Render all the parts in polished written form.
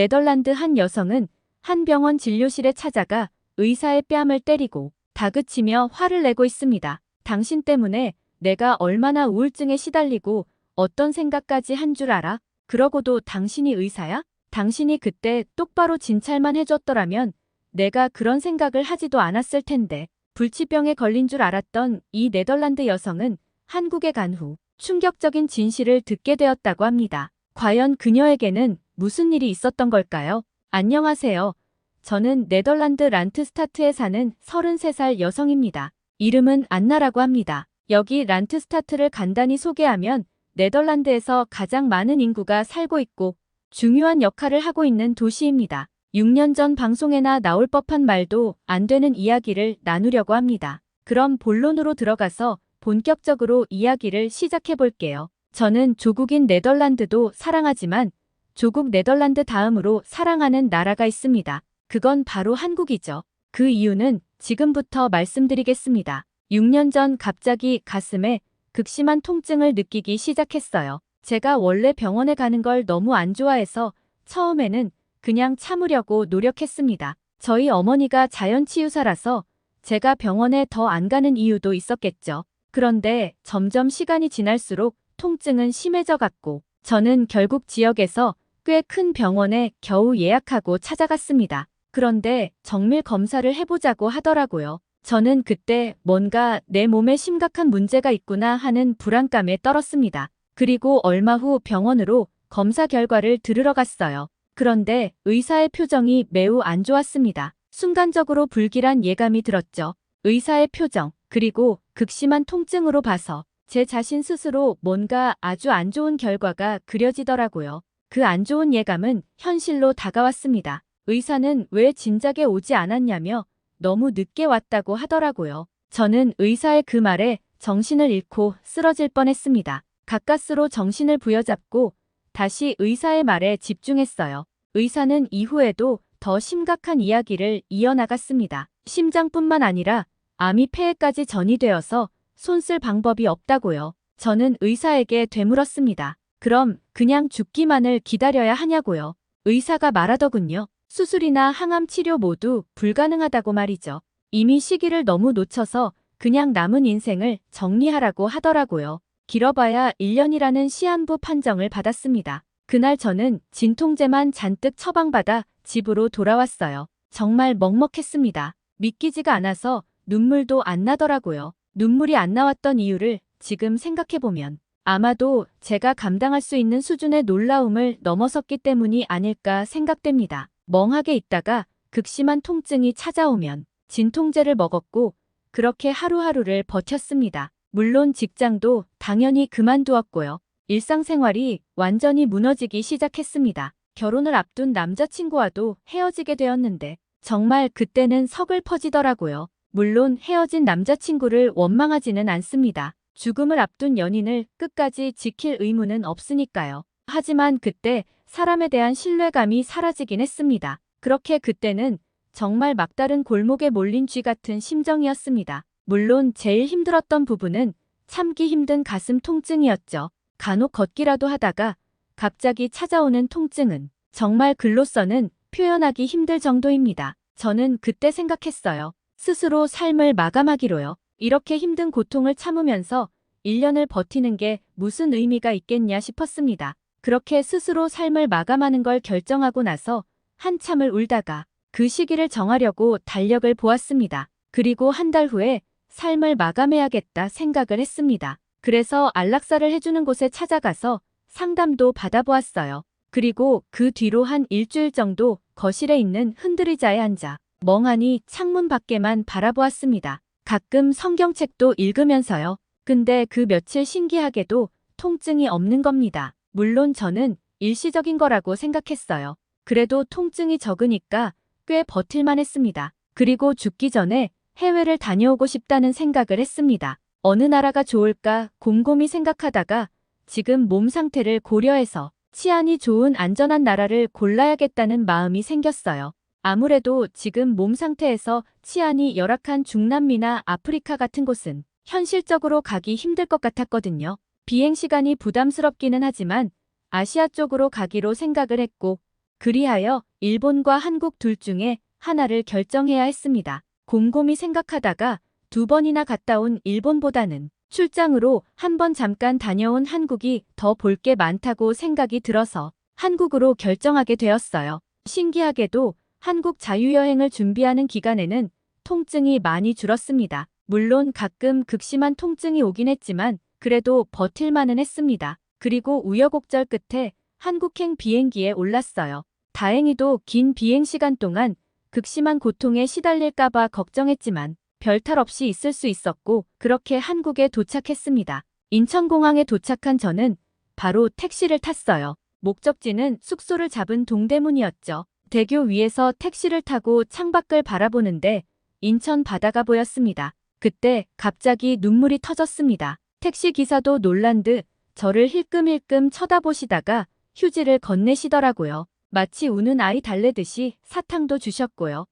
네덜란드 한 여성은 한 병원 진료실에 찾아가 의사의 뺨을 때리고 다그치며 화를 내고 있습니다. 당신 때문에 내가 얼마나 우울증에 시달리고 어떤 생각까지 한 줄 알아? 그러고도 당신이 의사야? 당신이 그때 똑바로 진찰만 해줬더라면 내가 그런 생각을 하지도 않았을 텐데. 불치병에 걸린 줄 알았던 이 네덜란드 여성은 한국에 간 후 충격적인 진실을 듣게 되었다고 합니다. 과연 그녀에게는 무슨 일이 있었던 걸까요? 안녕하세요. 저는 네덜란드 란트스타트에 사는 33살 여성입니다. 이름은 안나라고 합니다. 여기 란트스타트를 간단히 소개하면 네덜란드에서 가장 많은 인구가 살고 있고 중요한 역할을 하고 있는 도시입니다. 6년 전 방송에나 나올 법한 말도 안 되는 이야기를 나누려고 합니다. 그럼 본론으로 들어가서 본격적으로 이야기를 시작해 볼게요. 저는 조국인 네덜란드도 사랑하지만 조국 네덜란드 다음으로 사랑하는 나라가 있습니다. 그건 바로 한국이죠. 그 이유는 지금부터 말씀드리겠습니다. 6년 전 갑자기 가슴에 극심한 통증을 느끼기 시작했어요. 제가 원래 병원에 가는 걸 너무 안 좋아해서 처음에는 그냥 참으려고 노력했습니다. 저희 어머니가 자연치유사라서 제가 병원에 더 안 가는 이유도 있었겠죠. 그런데 점점 시간이 지날수록 통증은 심해져 갔고 저는 결국 지역에서 꽤 큰 병원에 겨우 예약하고 찾아갔습니다. 그런데 정밀 검사를 해보자고 하더라고요. 저는 그때 뭔가 내 몸에 심각한 문제가 있구나 하는 불안감에 떨었습니다. 그리고 얼마 후 병원으로 검사 결과를 들으러 갔어요. 그런데 의사의 표정이 매우 안 좋았습니다. 순간적으로 불길한 예감이 들었죠. 의사의 표정, 그리고 극심한 통증으로 봐서 제 자신 스스로 뭔가 아주 안 좋은 결과가 그려지더라고요. 그 안 좋은 예감은 현실로 다가왔습니다. 의사는 왜 진작에 오지 않았냐며 너무 늦게 왔다고 하더라고요. 저는 의사의 그 말에 정신을 잃고 쓰러질 뻔했습니다. 가까스로 정신을 부여잡고 다시 의사의 말에 집중했어요. 의사는 이후에도 더 심각한 이야기를 이어나갔습니다. 심장뿐만 아니라 암이 폐에까지 전이되어서 손 쓸 방법이 없다고요. 저는 의사에게 되물었습니다. 그럼 그냥 죽기만을 기다려야 하냐고요. 의사가 말하더군요. 수술이나 항암 치료 모두 불가능하다고 말이죠. 이미 시기를 너무 놓쳐서 그냥 남은 인생을 정리하라고 하더라고요. 길어봐야 1년이라는 시한부 판정을 받았습니다. 그날 저는 진통제만 잔뜩 처방받아 집으로 돌아왔어요. 정말 먹먹했습니다. 믿기지가 않아서 눈물도 안 나더라고요. 눈물이 안 나왔던 이유를 지금 생각해보면 아마도 제가 감당할 수 있는 수준의 놀라움을 넘어섰기 때문이 아닐까 생각됩니다. 멍하게 있다가 극심한 통증이 찾아오면 진통제를 먹었고 그렇게 하루하루를 버텼습니다. 물론 직장도 당연히 그만두었고요. 일상생활이 완전히 무너지기 시작했습니다. 결혼을 앞둔 남자친구와도 헤어지게 되었는데 정말 그때는 서글퍼지더라고요. 물론 헤어진 남자친구를 원망하지는 않습니다. 죽음을 앞둔 연인을 끝까지 지킬 의무는 없으니까요. 하지만 그때 사람에 대한 신뢰감이 사라지긴 했습니다. 그렇게 그때는 정말 막다른 골목에 몰린 쥐 같은 심정이었습니다. 물론 제일 힘들었던 부분은 참기 힘든 가슴 통증이었죠. 간혹 걷기라도 하다가 갑자기 찾아오는 통증은 정말 글로서는 표현하기 힘들 정도입니다. 저는 그때 생각했어요. 스스로 삶을 마감하기로요. 이렇게 힘든 고통을 참으면서 1년을 버티는 게 무슨 의미가 있겠냐 싶었습니다. 그렇게 스스로 삶을 마감하는 걸 결정하고 나서 한참을 울다가 그 시기를 정하려고 달력을 보았습니다. 그리고 한 달 후에 삶을 마감해야겠다 생각을 했습니다. 그래서 안락사를 해주는 곳에 찾아가서 상담도 받아보았어요. 그리고 그 뒤로 한 일주일 정도 거실에 있는 흔들의자에 앉아 멍하니 창문 밖에만 바라보았습니다. 가끔 성경책도 읽으면서요. 근데 그 며칠 신기하게도 통증이 없는 겁니다. 물론 저는 일시적인 거라고 생각했어요. 그래도 통증이 적으니까 꽤 버틸만 했습니다. 그리고 죽기 전에 해외를 다녀오고 싶다는 생각을 했습니다. 어느 나라가 좋을까 곰곰이 생각하다가 지금 몸 상태를 고려해서 치안이 좋은 안전한 나라를 골라야겠다는 마음이 생겼어요. 아무래도 지금 몸 상태에서 치안이 열악한 중남미나 아프리카 같은 곳은 현실적으로 가기 힘들 것 같았거든요. 비행시간이 부담스럽기는 하지만 아시아 쪽으로 가기로 생각을 했고 그리하여 일본과 한국 둘 중에 하나를 결정해야 했습니다. 곰곰이 생각하다가 2번이나 갔다 온 일본보다는 출장으로 한 번 잠깐 다녀온 한국이 더 볼 게 많다고 생각이 들어서 한국으로 결정하게 되었어요. 신기하게도 한국 자유여행을 준비하는 기간에는 통증이 많이 줄었습니다. 물론 가끔 극심한 통증이 오긴 했지만 그래도 버틸만은 했습니다. 그리고 우여곡절 끝에 한국행 비행기에 올랐어요. 다행히도 긴 비행 시간 동안 극심한 고통에 시달릴까봐 걱정했지만 별탈 없이 있을 수 있었고 그렇게 한국에 도착했습니다. 인천공항에 도착한 저는 바로 택시를 탔어요. 목적지는 숙소를 잡은 동대문이었죠. 대교 위에서 택시를 타고 창밖을 바라보는데 인천 바다가 보였습니다. 그때 갑자기 눈물이 터졌습니다. 택시 기사도 놀란 듯 저를 힐끔힐끔 쳐다보시다가 휴지를 건네시더라고요. 마치 우는 아이 달래듯이 사탕도 주셨고요.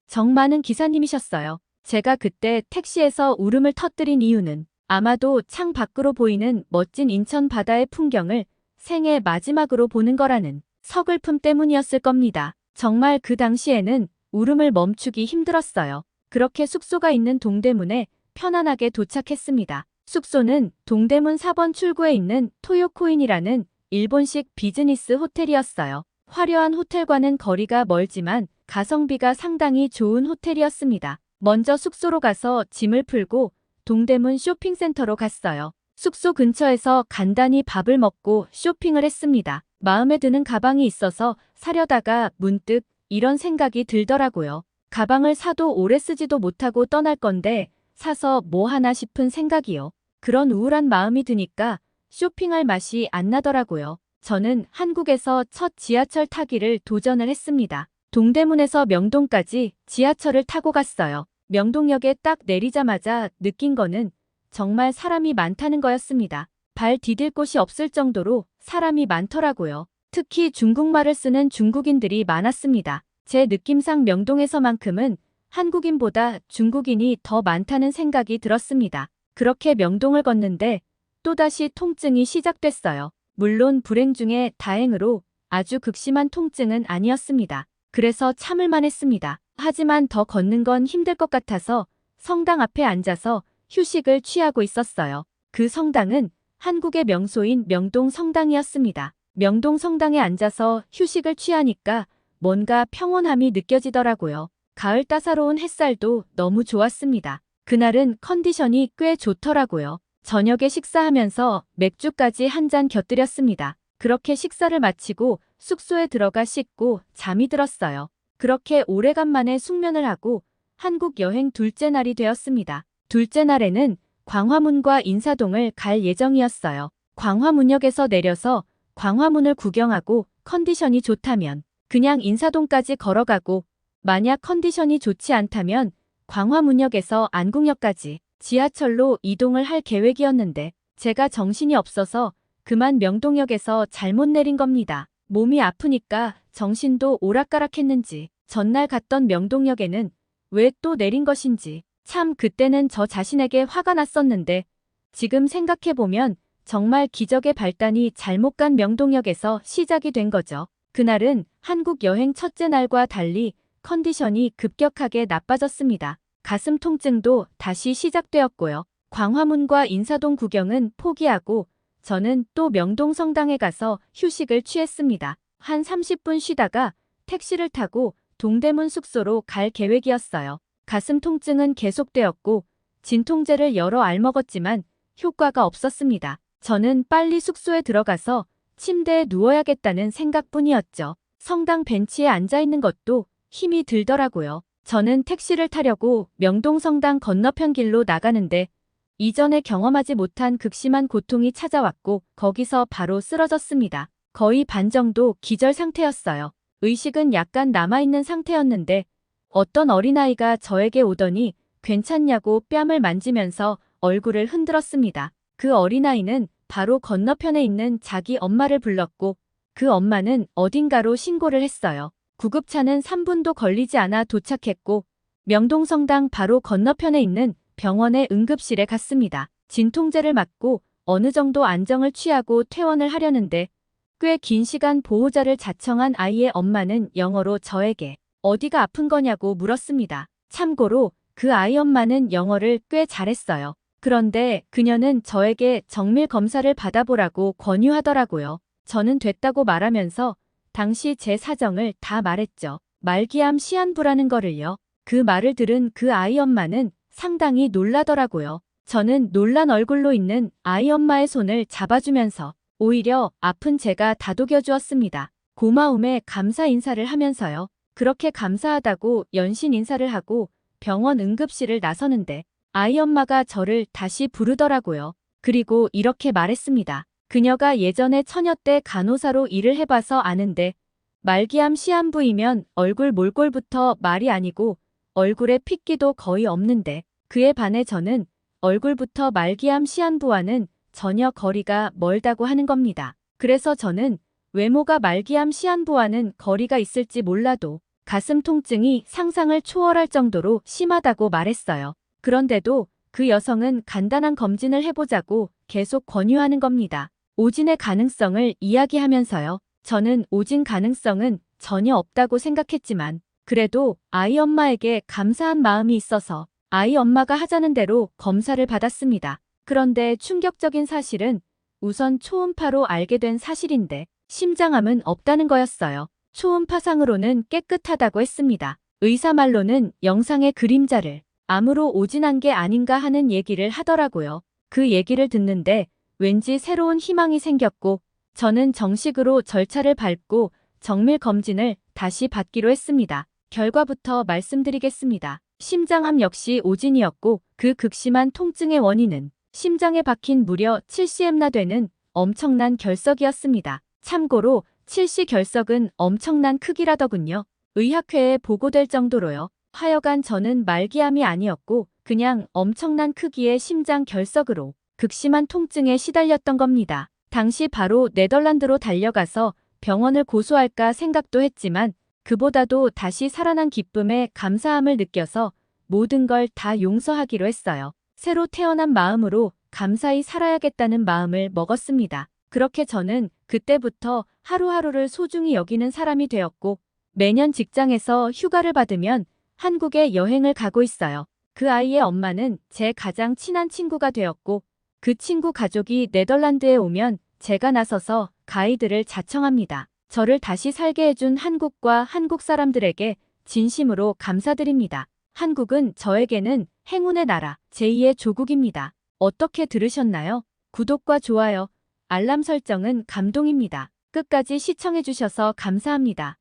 정 많은 기사님이셨어요. 제가 그때 택시에서 울음을 터뜨린 이유는 아마도 창 밖으로 보이는 멋진 인천 바다의 풍경을 생애 마지막으로 보는 거라는 서글픔 때문이었을 겁니다. 정말 그 당시에는 울음을 멈추기 힘들었어요. 그렇게 숙소가 있는 동대문에 편안하게 도착했습니다. 숙소는 동대문 4번 출구에 있는 토요코인이라는 일본식 비즈니스 호텔이었어요. 화려한 호텔과는 거리가 멀지만 가성비가 상당히 좋은 호텔이었습니다. 먼저 숙소로 가서 짐을 풀고 동대문 쇼핑센터로 갔어요. 숙소 근처에서 간단히 밥을 먹고 쇼핑을 했습니다. 마음에 드는 가방이 있어서 사려다가 문득 이런 생각이 들더라고요. 가방을 사도 오래 쓰지도 못하고 떠날 건데 사서 뭐 하나 싶은 생각이요. 그런 우울한 마음이 드니까 쇼핑할 맛이 안 나더라고요. 저는 한국에서 첫 지하철 타기를 도전을 했습니다. 동대문에서 명동까지 지하철을 타고 갔어요. 명동역에 딱 내리자마자 느낀 거는 정말 사람이 많다는 거였습니다. 발 디딜 곳이 없을 정도로 사람이 많더라고요. 특히 중국말을 쓰는 중국인들이 많았습니다. 제 느낌상 명동에서만큼은 한국인보다 중국인이 더 많다는 생각이 들었습니다. 그렇게 명동을 걷는데 또다시 통증이 시작됐어요. 물론 불행 중에 다행으로 아주 극심한 통증은 아니었습니다. 그래서 참을만 했습니다. 하지만 더 걷는 건 힘들 것 같아서 성당 앞에 앉아서 휴식을 취하고 있었어요. 그 성당은 한국의 명소인 명동 성당이었습니다. 명동 성당에 앉아서 휴식을 취하니까 뭔가 평온함이 느껴지더라고요. 가을 따사로운 햇살도 너무 좋았습니다. 그날은 컨디션이 꽤 좋더라고요. 저녁에 식사하면서 맥주까지 한 잔 곁들였습니다. 그렇게 식사를 마치고 숙소에 들어가 씻고 잠이 들었어요. 그렇게 오래간만에 숙면을 하고 한국 여행 둘째 날이 되었습니다. 둘째 날에는 광화문과 인사동을 갈 예정이었어요. 광화문역에서 내려서 광화문을 구경하고 컨디션이 좋다면 그냥 인사동까지 걸어가고 만약 컨디션이 좋지 않다면 광화문역에서 안국역까지 지하철로 이동을 할 계획이었는데 제가 정신이 없어서 그만 명동역에서 잘못 내린 겁니다. 몸이 아프니까 정신도 오락가락했는지 전날 갔던 명동역에는 왜 또 내린 것인지 참 그때는 저 자신에게 화가 났었는데 지금 생각해보면 정말 기적의 발단이 잘못 간 명동역에서 시작이 된 거죠. 그날은 한국 여행 첫째 날과 달리 컨디션이 급격하게 나빠졌습니다. 가슴 통증도 다시 시작되었고요. 광화문과 인사동 구경은 포기하고 저는 또 명동 성당에 가서 휴식을 취했습니다. 한 30분 쉬다가 택시를 타고 동대문 숙소로 갈 계획이었어요. 가슴 통증은 계속되었고 진통제를 여러 알 먹었지만 효과가 없었습니다. 저는 빨리 숙소에 들어가서 침대에 누워야겠다는 생각뿐이었죠. 성당 벤치에 앉아있는 것도 힘이 들더라고요. 저는 택시를 타려고 명동 성당 건너편 길로 나가는데 이전에 경험하지 못한 극심한 고통이 찾아왔고 거기서 바로 쓰러졌습니다. 거의 반 정도 기절 상태였어요. 의식은 약간 남아있는 상태였는데 어떤 어린아이가 저에게 오더니 괜찮냐고 뺨을 만지면서 얼굴을 흔들었습니다. 그 어린아이는 바로 건너편에 있는 자기 엄마를 불렀고 그 엄마는 어딘가로 신고를 했어요. 구급차는 3분도 걸리지 않아 도착했고 명동성당 바로 건너편에 있는 병원의 응급실에 갔습니다. 진통제를 맞고 어느 정도 안정을 취하고 퇴원을 하려는데 꽤 긴 시간 보호자를 자청한 아이의 엄마는 영어로 저에게 어디가 아픈 거냐고 물었습니다. 참고로 그 아이 엄마는 영어를 꽤 잘했어요. 그런데 그녀는 저에게 정밀 검사를 받아보라고 권유하더라고요. 저는 됐다고 말하면서 당시 제 사정을 다 말했죠. 말기암 시한부라는 거를요. 그 말을 들은 그 아이 엄마는 상당히 놀라더라고요. 저는 놀란 얼굴로 있는 아이 엄마의 손을 잡아주면서 오히려 아픈 제가 다독여 주었습니다. 고마움에 감사 인사를 하면서요. 그렇게 감사하다고 연신 인사를 하고 병원 응급실을 나서는데 아이 엄마가 저를 다시 부르더라고요. 그리고 이렇게 말했습니다. 그녀가 예전에 처녀 때 간호사로 일을 해봐서 아는데 말기암 시한부이면 얼굴 몰골부터 말이 아니고 얼굴에 핏기도 거의 없는데 그에 반해 저는 얼굴부터 말기암 시한부와는 전혀 거리가 멀다고 하는 겁니다. 그래서 저는 외모가 말기암 시한부와는 거리가 있을지 몰라도 가슴 통증이 상상을 초월할 정도로 심하다고 말했어요. 그런데도 그 여성은 간단한 검진을 해보자고 계속 권유하는 겁니다. 오진의 가능성을 이야기하면서요. 저는 오진 가능성은 전혀 없다고 생각했지만 그래도 아이 엄마에게 감사한 마음이 있어서 아이 엄마가 하자는 대로 검사를 받았습니다. 그런데 충격적인 사실은 우선 초음파로 알게 된 사실인데 심장암은 없다는 거였어요. 초음파상으로는 깨끗하다고 했습니다. 의사 말로는 영상의 그림자를 암으로 오진한 게 아닌가 하는 얘기를 하더라고요. 그 얘기를 듣는데 왠지 새로운 희망이 생겼고 저는 정식으로 절차를 밟고 정밀 검진을 다시 받기로 했습니다. 결과부터 말씀드리겠습니다. 심장암 역시 오진이었고 그 극심한 통증의 원인은 심장에 박힌 무려 7cm나 되는 엄청난 결석이었습니다. 참고로 7C 결석은 엄청난 크기라더군요. 의학회에 보고될 정도로요. 하여간 저는 말기암이 아니었고 그냥 엄청난 크기의 심장 결석으로 극심한 통증에 시달렸던 겁니다. 당시 바로 네덜란드로 달려가서 병원을 고소할까 생각도 했지만 그보다도 다시 살아난 기쁨에 감사함을 느껴서 모든 걸 다 용서하기로 했어요. 새로 태어난 마음으로 감사히 살아야겠다는 마음을 먹었습니다. 그렇게 저는 그때부터 하루하루를 소중히 여기는 사람이 되었고 매년 직장에서 휴가를 받으면 한국에 여행을 가고 있어요. 그 아이의 엄마는 제 가장 친한 친구가 되었고 그 친구 가족이 네덜란드에 오면 제가 나서서 가이드를 자청합니다. 저를 다시 살게 해준 한국과 한국 사람들에게 진심으로 감사드립니다. 한국은 저에게는 행운의 나라, 제2의 조국입니다. 어떻게 들으셨나요? 구독과 좋아요, 알람 설정은 감동입니다. 끝까지 시청해주셔서 감사합니다.